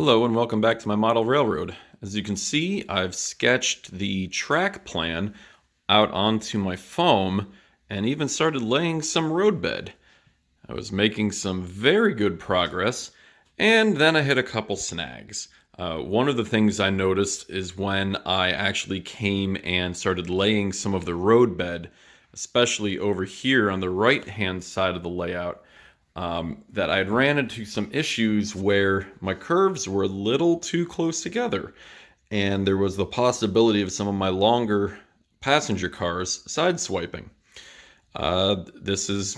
Hello and welcome back to my model railroad. As you can see, I've sketched the track plan out onto my foam and even started laying some roadbed. I was making some very good progress, and then I hit a couple snags. One of the things I noticed is when I actually came and started laying some of the roadbed, especially over here on the right-hand side of the layout, that I had ran into some issues where my curves were a little too close together, and there was the possibility of some of my longer passenger cars sideswiping. This is,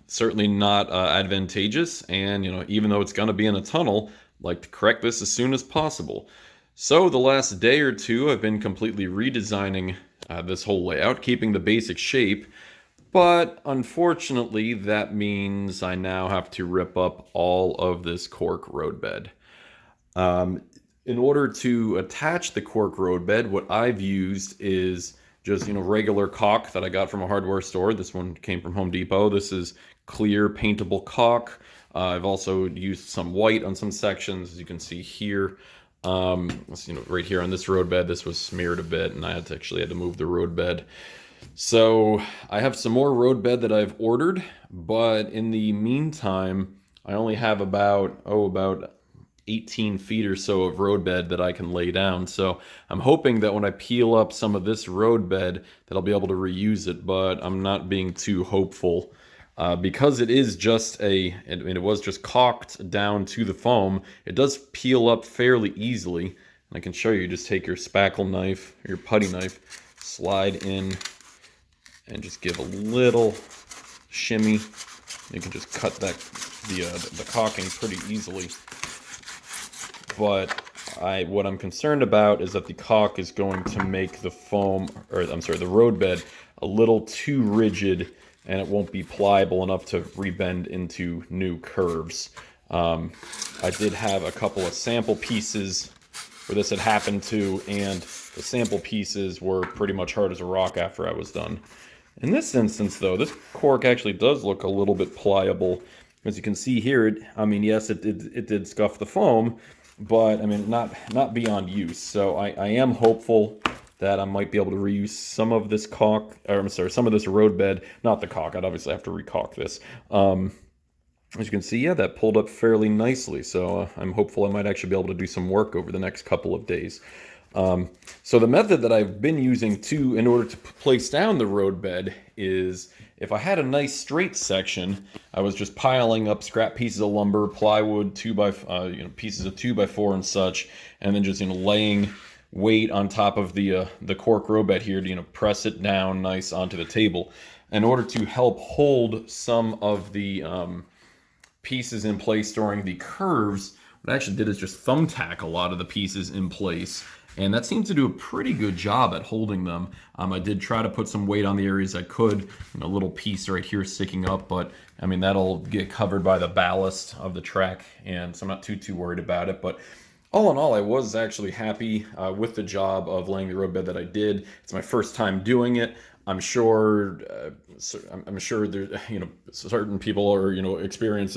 certainly not advantageous, and even though it's going to be in a tunnel, I'd like to correct this as soon as possible. So the last day or two, I've been completely redesigning this whole layout, keeping the basic shape. But unfortunately, that means I now have to rip up all of this cork roadbed. In order to attach the cork roadbed, what I've used is just regular caulk that I got from a hardware store. This one came from Home Depot. This is clear paintable caulk. I've also used some white on some sections, as you can see here. Right here on this roadbed, this was smeared a bit, and I actually had to move the roadbed. So I have some more roadbed that I've ordered, but in the meantime, I only have about 18 feet or so of roadbed that I can lay down. So I'm hoping that when I peel up some of this roadbed that I'll be able to reuse it, but I'm not being too hopeful. Because it is just it was just caulked down to the foam, it does peel up fairly easily. And I can show you, just take your spackle knife, your putty knife, slide in, and just give a little shimmy. You can just cut the caulking pretty easily. But what I'm concerned about is that the caulk is going to make the the roadbed a little too rigid, and it won't be pliable enough to rebend into new curves. I did have a couple of sample pieces where this had happened to, and the sample pieces were pretty much hard as a rock after I was done. In this instance, though, this cork actually does look a little bit pliable. As you can see here, yes, it did scuff the foam, but not beyond use. So I am hopeful that I might be able to reuse some of this some of this roadbed. Not the caulk. I'd obviously have to recaulk this. As you can see, yeah, that pulled up fairly nicely. So I'm hopeful I might actually be able to do some work over the next couple of days. So the method that I've been using in order to place down the roadbed is, if I had a nice straight section, I was just piling up scrap pieces of lumber, plywood, pieces of 2x4 and such, and then just laying weight on top of the cork roadbed here to press it down nice onto the table. In order to help hold some of the pieces in place during the curves, what I actually did is just thumbtack a lot of the pieces in place. And that seems to do a pretty good job at holding them. I did try to put some weight on the areas I could. A little piece right here sticking up, but that'll get covered by the ballast of the track, and so I'm not too worried about it. But all in all, I was actually happy with the job of laying the roadbed that I did. It's my first time doing it. I'm sure there, certain people or experienced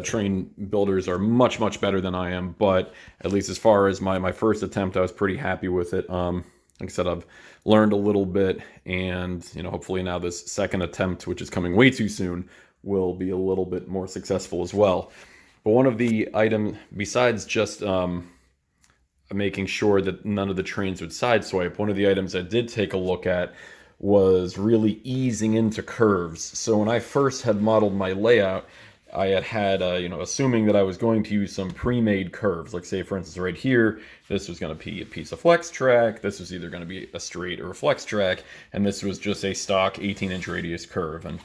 train builders are much better than I am. But at least as far as my first attempt, I was pretty happy with it. Like I said, I've learned a little bit, and hopefully now this second attempt, which is coming way too soon, will be a little bit more successful as well. But one of the items, besides just making sure that none of the trains would sideswipe, one of the items I did take a look at was really easing into curves. So when I first had modeled my layout, I had assuming that I was going to use some pre-made curves. Like, say, for instance, right here, this was going to be a piece of flex track. This was either going to be a straight or a flex track, and this was just a stock 18-inch radius curve. And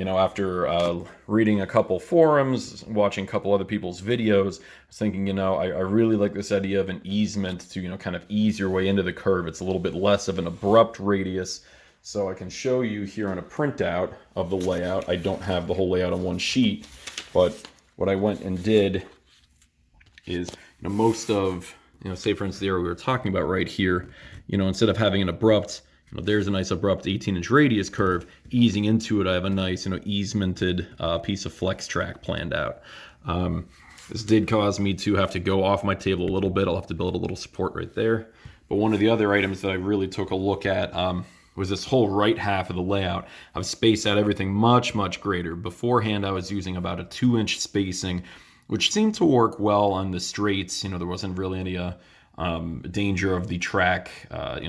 after reading a couple forums, watching a couple other people's videos, I was thinking, I really like this idea of an easement to, kind of ease your way into the curve. It's a little bit less of an abrupt radius. So I can show you here on a printout of the layout. I don't have the whole layout on one sheet, but what I went and did is, most of, say for instance, the area we were talking about right here, instead of having an abrupt, there's a nice abrupt 18-inch radius curve. Easing into it, I have a nice, easemented piece of flex track planned out. This did cause me to have to go off my table a little bit. I'll have to build a little support right there. But one of the other items that I really took a look at was this whole right half of the layout. I've spaced out everything much, much greater. Beforehand, I was using about a 2-inch spacing, which seemed to work well on the straights. There wasn't really any danger of the track,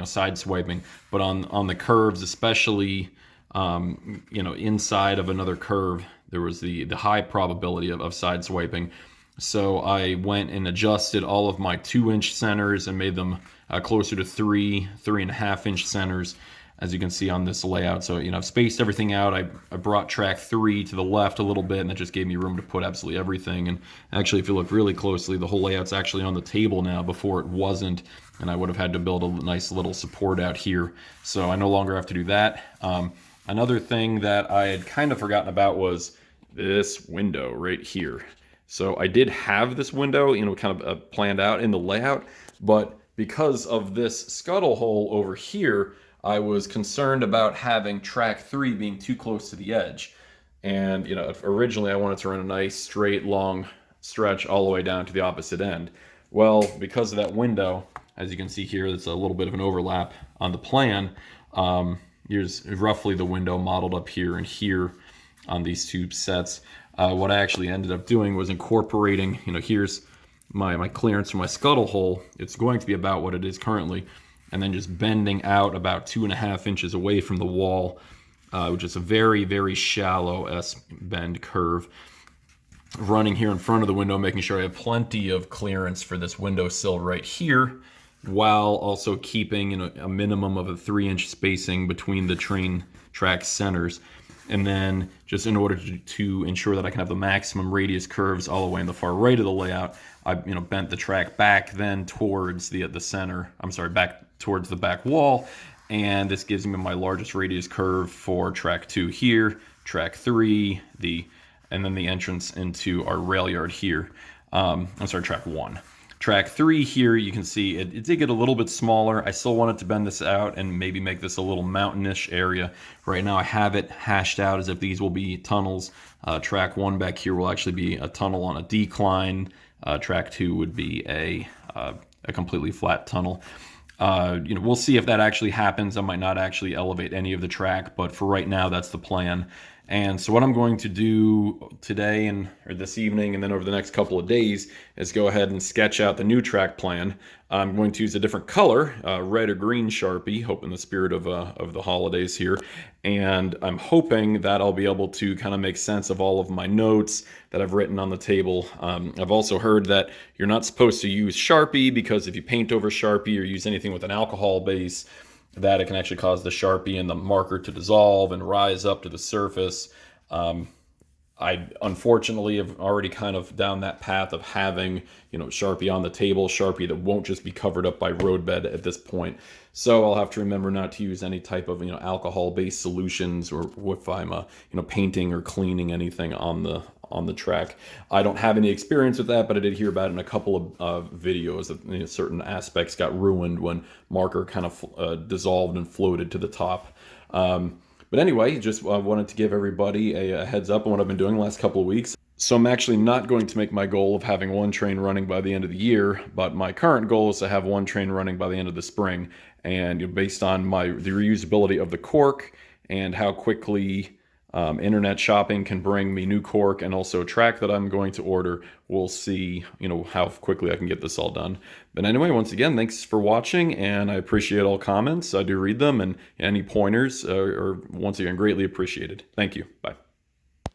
side swiping. But on the curves, especially, inside of another curve, there was the high probability of side swiping. So I went and adjusted all of my 2-inch centers and made them closer to 3.5-inch centers, as you can see on this layout. So, I've spaced everything out. I brought track 3 to the left a little bit, and that just gave me room to put absolutely everything. And actually, if you look really closely, the whole layout's actually on the table now. Before it wasn't, and I would have had to build a nice little support out here. So I no longer have to do that. Another thing that I had kind of forgotten about was this window right here. So I did have this window, kind of planned out in the layout, but because of this scuttle hole over here, I was concerned about having track 3 being too close to the edge. And, originally I wanted to run a nice straight long stretch all the way down to the opposite end. Well, because of that window, as you can see here, there's a little bit of an overlap on the plan. Here's roughly the window modeled up here and here on these two sets. What I actually ended up doing was incorporating, here's my clearance from my scuttle hole. It's going to be about what it is currently, and then just bending out about 2.5 inches away from the wall, which is a very, very shallow S-bend curve. Running here in front of the window, making sure I have plenty of clearance for this windowsill right here, while also keeping a minimum of a 3-inch spacing between the train track centers. And then just in order to ensure that I can have the maximum radius curves all the way in the far right of the layout, I bent the track back then towards the center. I'm sorry, back towards the back wall. And this gives me my largest radius curve for track 2 here, track 3, and then the entrance into our rail yard here. Track 1. Track 3 here, you can see it did get a little bit smaller. I still wanted to bend this out and maybe make this a little mountainish area. Right now I have it hashed out as if these will be tunnels. Track 1 back here will actually be a tunnel on a decline. Track 2 would be a completely flat tunnel. We'll see if that actually happens. I might not actually elevate any of the track, but for right now, that's the plan. And so what I'm going to do today or this evening and then over the next couple of days is go ahead and sketch out the new track plan. I'm going to use a different color, red or green Sharpie, hope in the spirit of the holidays here. And I'm hoping that I'll be able to kind of make sense of all of my notes that I've written on the table. I've also heard that you're not supposed to use Sharpie because if you paint over Sharpie or use anything with an alcohol base, that it can actually cause the Sharpie and the marker to dissolve and rise up to the surface. I unfortunately have already kind of down that path of having, Sharpie on the table, Sharpie that won't just be covered up by roadbed at this point. So I'll have to remember not to use any type of, alcohol-based solutions or if I'm, painting or cleaning anything on the track. I don't have any experience with that, but I did hear about it in a couple of videos that certain aspects got ruined when marker kind of dissolved and floated to the top. But anyway, just wanted to give everybody a heads up on what I've been doing the last couple of weeks. So I'm actually not going to make my goal of having one train running by the end of the year, but my current goal is to have one train running by the end of the spring. And based on the reusability of the cork and how quickly internet shopping can bring me new cork and also a track that I'm going to order, we'll see, how quickly I can get this all done. But anyway, once again, thanks for watching, and I appreciate all comments. I do read them, and any pointers are once again greatly appreciated. Thank you. Bye.